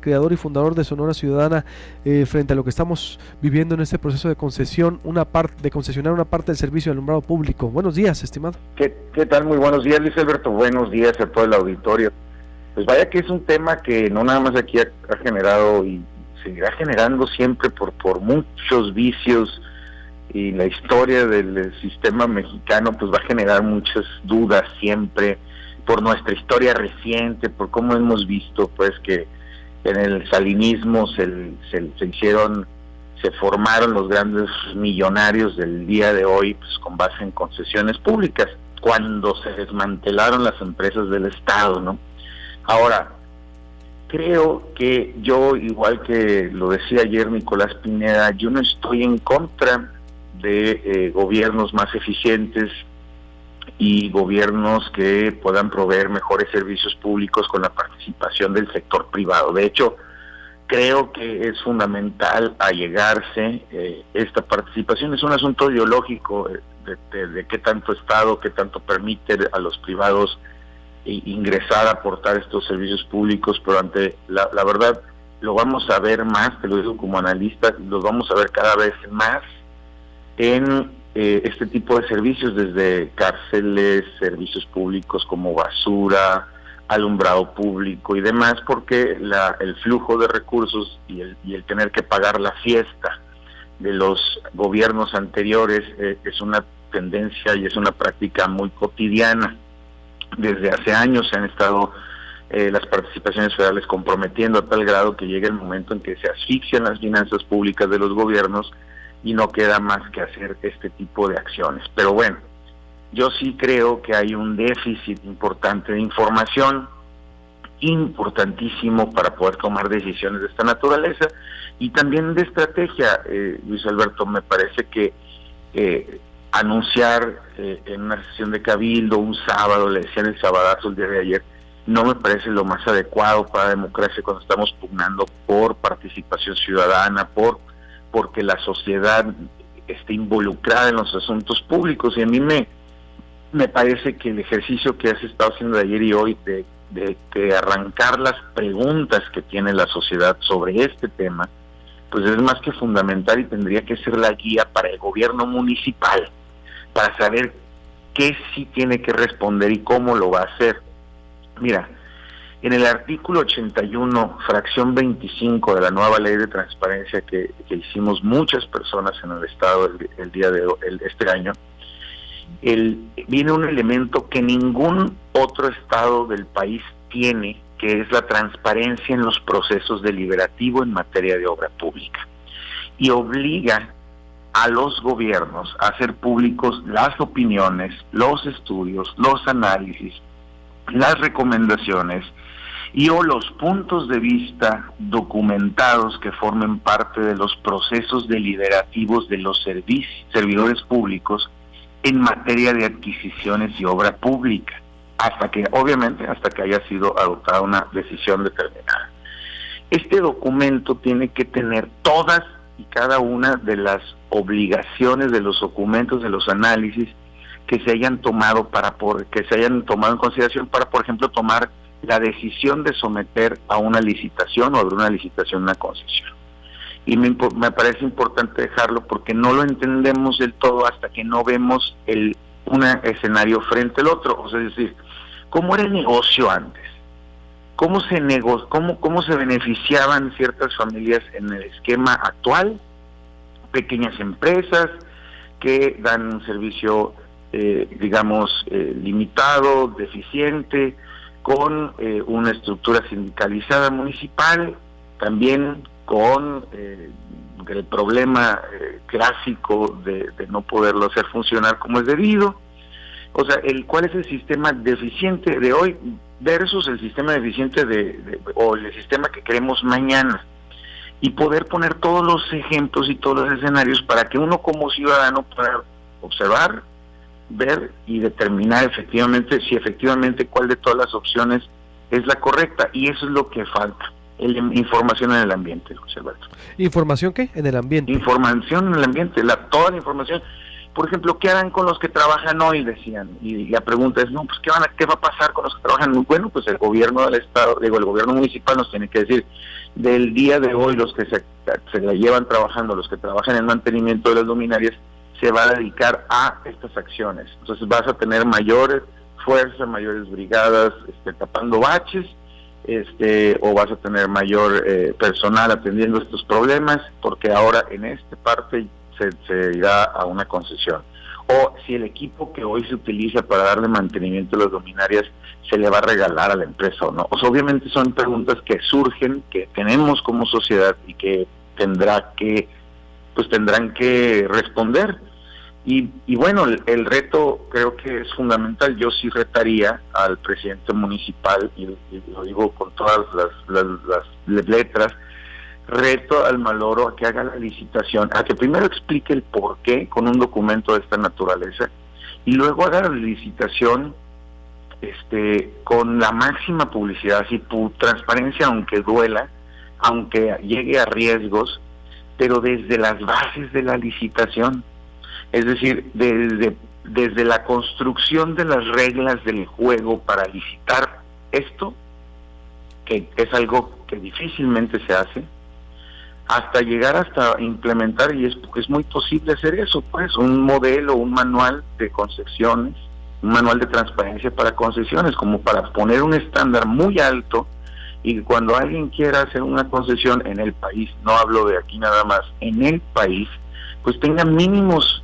creador y fundador de Sonora Ciudadana, frente a lo que estamos viviendo en este proceso de concesión, de concesionar una parte del servicio de alumbrado público. Buenos días, estimado. ¿Qué tal? Muy buenos días, Luis Alberto. Buenos días a todo el auditorio. Pues vaya que es un tema que no nada más aquí ha generado y seguirá generando siempre por muchos vicios, y la historia del sistema mexicano pues va a generar muchas dudas siempre por nuestra historia reciente, por cómo hemos visto pues que en el salinismo se formaron los grandes millonarios del día de hoy pues con base en concesiones públicas, cuando se desmantelaron las empresas del Estado, ¿no? Ahora, creo que yo, igual que lo decía ayer Nicolás Pineda, yo no estoy en contra de gobiernos más eficientes y gobiernos que puedan proveer mejores servicios públicos con la participación del sector privado. De hecho, creo que es fundamental allegarse esta participación. Es un asunto ideológico de qué tanto Estado, qué tanto permite a los privados ingresar a aportar estos servicios públicos, pero ante la verdad lo vamos a ver más, te lo digo como analista, los vamos a ver cada vez más en este tipo de servicios, desde cárceles, servicios públicos como basura, alumbrado público y demás, porque el flujo de recursos y el tener que pagar la fiesta de los gobiernos anteriores es una tendencia y es una práctica muy cotidiana. Desde hace años se han estado las participaciones federales comprometiendo a tal grado que llega el momento en que se asfixian las finanzas públicas de los gobiernos y no queda más que hacer este tipo de acciones. Pero bueno, yo sí creo que hay un déficit importante de información, importantísimo para poder tomar decisiones de esta naturaleza, y también de estrategia. Luis Alberto, me parece que anunciar en una sesión de cabildo un sábado, le decían el sabadazo el día de ayer, no me parece lo más adecuado para la democracia cuando estamos pugnando por participación ciudadana, porque la sociedad esté involucrada en los asuntos públicos. Y a mí me parece que el ejercicio que has estado haciendo de ayer y hoy de arrancar las preguntas que tiene la sociedad sobre este tema, pues es más que fundamental y tendría que ser la guía para el gobierno municipal, para saber qué sí tiene que responder y cómo lo va a hacer. Mira, en el artículo 81, fracción 25 de la nueva ley de transparencia que hicimos muchas personas en el Estado el día de hoy, este año, viene un elemento que ningún otro Estado del país tiene, que es la transparencia en los procesos deliberativos en materia de obra pública. Y obliga a los gobiernos a hacer públicos las opiniones, los estudios, los análisis, las recomendaciones o los puntos de vista documentados que formen parte de los procesos deliberativos de los servidores públicos en materia de adquisiciones y obra pública, hasta que haya sido adoptada una decisión determinada. Este documento tiene que tener todas y cada una de las obligaciones de los documentos, de los análisis que se hayan tomado en consideración para, por ejemplo, tomar la decisión de someter a una licitación o abrir una licitación, una concesión. Y me parece importante dejarlo porque no lo entendemos del todo hasta que no vemos un escenario frente al otro. O sea, es decir, ¿cómo era el negocio antes? ¿Cómo se beneficiaban ciertas familias en el esquema actual? Pequeñas empresas que dan un servicio, limitado, deficiente, con una estructura sindicalizada municipal, también con el problema clásico de no poderlo hacer funcionar como es debido. O sea, ¿cuál es el sistema deficiente de hoy versus el sistema deficiente o el sistema que queremos mañana? Y poder poner todos los ejemplos y todos los escenarios para que uno como ciudadano pueda observar, ver y determinar si efectivamente cuál de todas las opciones es la correcta. Y eso es lo que falta. Información en el ambiente, José Alberto. ¿Información qué? En el ambiente. Información en el ambiente, toda la información. Por ejemplo, ¿qué harán con los que trabajan hoy? Decían. Y la pregunta es, no, pues ¿qué va a pasar con los que trabajan? Bueno, pues el gobierno del estado, el gobierno municipal nos tiene que decir, del día de hoy los que se la llevan trabajando, los que trabajan en el mantenimiento de las luminarias, se va a dedicar a estas acciones. Entonces vas a tener mayores fuerzas, mayores brigadas tapando baches, o vas a tener mayor personal atendiendo estos problemas, porque ahora en esta parte se irá a una concesión. O si el equipo que hoy se utiliza para darle mantenimiento a las luminarias se le va a regalar a la empresa o no. O sea, obviamente son preguntas que surgen, que tenemos como sociedad y que tendrán que responder. Y bueno, el reto creo que es fundamental. Yo sí retaría al presidente municipal, y lo digo con todas las letras, reto al Maloro a que haga la licitación, a que primero explique el porqué con un documento de esta naturaleza, y luego haga la licitación con la máxima publicidad, así transparencia, aunque duela, aunque llegue a riesgos, pero desde las bases de la licitación. Es decir, desde la construcción de las reglas del juego para licitar esto, que es algo que difícilmente se hace, hasta llegar hasta implementar, y es muy posible hacer eso, pues, un modelo, un manual de concesiones, un manual de transparencia para concesiones, como para poner un estándar muy alto, y cuando alguien quiera hacer una concesión en el país, no hablo de aquí nada más, en el país, pues tenga mínimos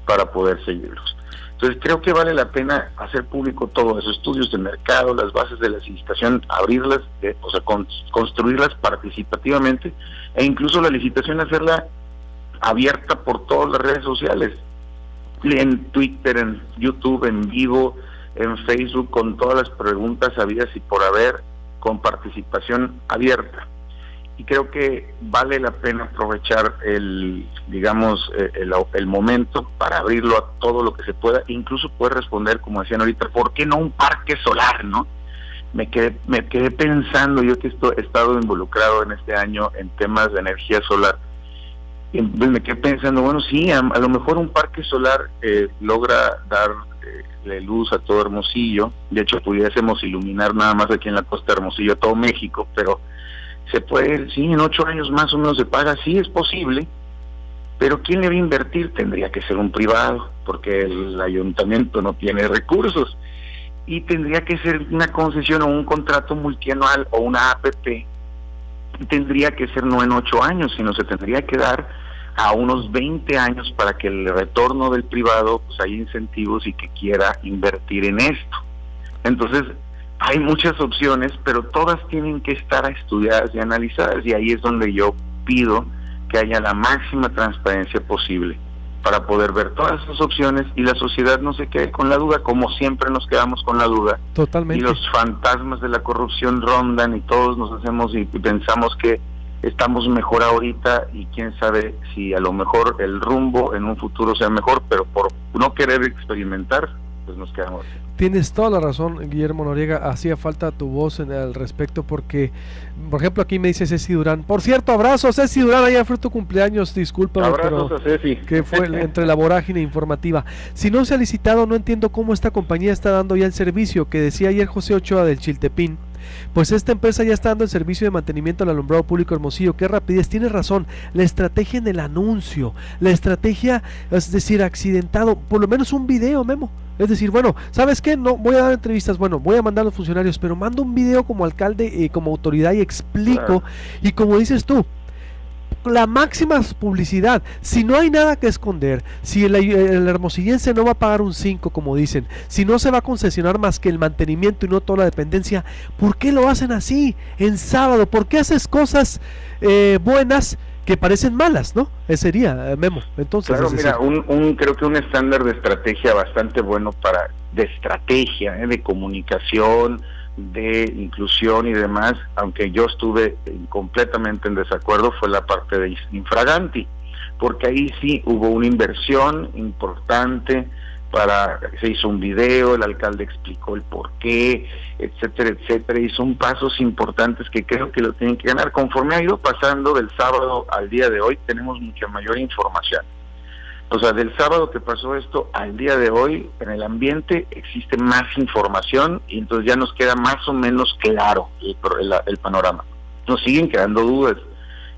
para poder seguirlos. Entonces creo que vale la pena hacer público todo eso, estudios de mercado, las bases de la licitación, abrirlas, construirlas participativamente, e incluso la licitación hacerla abierta por todas las redes sociales, en Twitter, en YouTube, en vivo, en Facebook, con todas las preguntas habidas y por haber, con participación abierta. Y creo que vale la pena aprovechar el momento para abrirlo a todo lo que se pueda, incluso poder responder, como decían ahorita, ¿por qué no un parque solar, no? Me quedé pensando, yo que he estado involucrado en este año en temas de energía solar, y me quedé pensando, bueno, sí, a lo mejor un parque solar logra darle luz a todo Hermosillo. De hecho, pudiésemos iluminar nada más aquí en la costa de Hermosillo a todo México, pero se puede, sí, en 8 años más o menos se paga, sí es posible, pero ¿quién le va a invertir? Tendría que ser un privado, porque el ayuntamiento no tiene recursos, y tendría que ser una concesión o un contrato multianual o una APP, y tendría que ser no en 8 años, sino se tendría que dar a unos 20 años para que el retorno del privado, pues haya incentivos y que quiera invertir en esto. Entonces, hay muchas opciones, pero todas tienen que estar estudiadas y analizadas, y ahí es donde yo pido que haya la máxima transparencia posible para poder ver todas esas opciones y la sociedad no se quede con la duda, como siempre nos quedamos con la duda. Totalmente. Y los fantasmas de la corrupción rondan y todos nos hacemos y pensamos que estamos mejor ahorita, y quién sabe si a lo mejor el rumbo en un futuro sea mejor, pero por no querer experimentar, pues nos quedamos así. Tienes toda la razón, Guillermo Noriega, hacía falta tu voz al respecto, porque, por ejemplo, aquí me dice Ceci Durán, por cierto, abrazos, Ceci Durán, ayer fue tu cumpleaños, discúlpame, abrazos a Ceci. Que fue entre la vorágine informativa. Si no se ha licitado, no entiendo cómo esta compañía está dando ya el servicio, que decía ayer José Ochoa del Chiltepín. Pues esta empresa ya está dando el servicio de mantenimiento al alumbrado público Hermosillo. Qué rapidez, tienes razón. La estrategia en el anuncio, la estrategia, es decir, accidentado, por lo menos un video, Memo. Es decir, bueno, ¿sabes qué? No voy a dar entrevistas, bueno, voy a mandar a los funcionarios, pero mando un video como alcalde, como autoridad, y explico. Y como dices tú, la máxima publicidad. Si no hay nada que esconder, si el hermosillense no va a pagar un 5, como dicen, si no se va a concesionar más que el mantenimiento y no toda la dependencia, ¿por qué lo hacen así en sábado? ¿Por qué haces cosas buenas que parecen malas, no? Ese sería, Memo. Entonces, claro, mira, creo que un estándar de estrategia bastante bueno de estrategia, de comunicación, de inclusión y demás, aunque yo estuve completamente en desacuerdo, fue la parte de Infraganti, porque ahí sí hubo una inversión importante, se hizo un video, el alcalde explicó el porqué, etcétera, etcétera, y son pasos importantes que creo que lo tienen que ganar. Conforme ha ido pasando del sábado al día de hoy, tenemos mucha mayor información. O sea, del sábado que pasó esto al día de hoy, en el ambiente existe más información y entonces ya nos queda más o menos claro el panorama. Nos siguen quedando dudas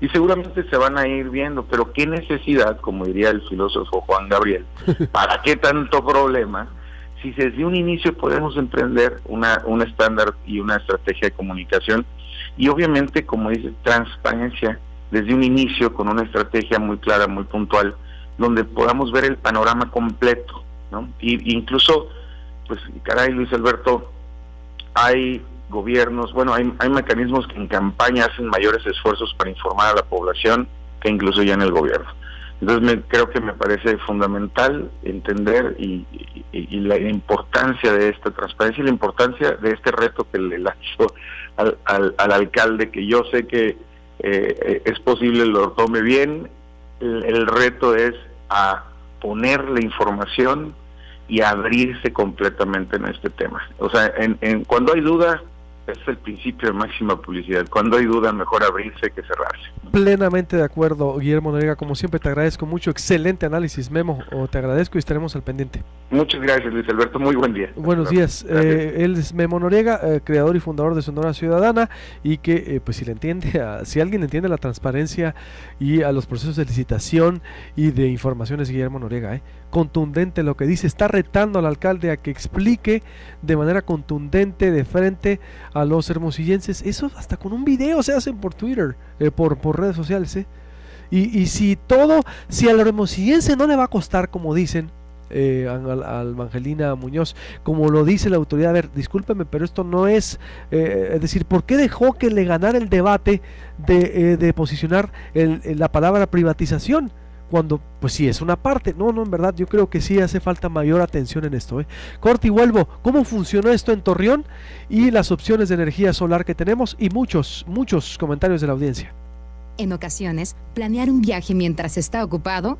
y seguramente se van a ir viendo, pero qué necesidad, como diría el filósofo Juan Gabriel, ¿para qué tanto problema? Si desde un inicio podemos emprender un estándar y una estrategia de comunicación y obviamente, como dice, transparencia desde un inicio con una estrategia muy clara, muy puntual, donde podamos ver el panorama completo, ¿no? Y incluso, pues, caray, Luis Alberto, hay gobiernos, bueno, hay mecanismos que en campaña hacen mayores esfuerzos para informar a la población que incluso ya en el gobierno. Entonces creo que me parece fundamental entender y la importancia de esta transparencia y la importancia de este reto que le lanzo al alcalde, que yo sé que es posible lo tome bien. El reto es a poner la información y abrirse completamente en este tema. O sea, cuando hay duda, es el principio de máxima publicidad. Cuando hay duda, mejor abrirse que cerrarse. Plenamente de acuerdo, Guillermo Noriega. Como siempre, te agradezco mucho. Excelente análisis, Memo. Te agradezco y estaremos al pendiente. Muchas gracias, Luis Alberto. Muy buen día. Buenos días. Él es Memo Noriega, creador y fundador de Sonora Ciudadana, y que, pues, si alguien entiende la transparencia y a los procesos de licitación y de información, es Guillermo Noriega. Contundente lo que dice, está retando al alcalde a que explique de manera contundente, de frente a los hermosillenses. Eso hasta con un video se hacen por Twitter, por redes sociales. Y si al hermosillense no le va a costar, como dicen, al Evangelina Muñoz, como lo dice la autoridad, a ver, discúlpeme, pero esto no es decir, ¿por qué dejó que le ganara el debate de posicionar la palabra privatización? Cuando, pues sí, es una parte. No, en verdad, yo creo que sí hace falta mayor atención en esto. Corte y vuelvo. ¿Cómo funcionó esto en Torreón? Y las opciones de energía solar que tenemos y muchos comentarios de la audiencia. En ocasiones, planear un viaje mientras está ocupado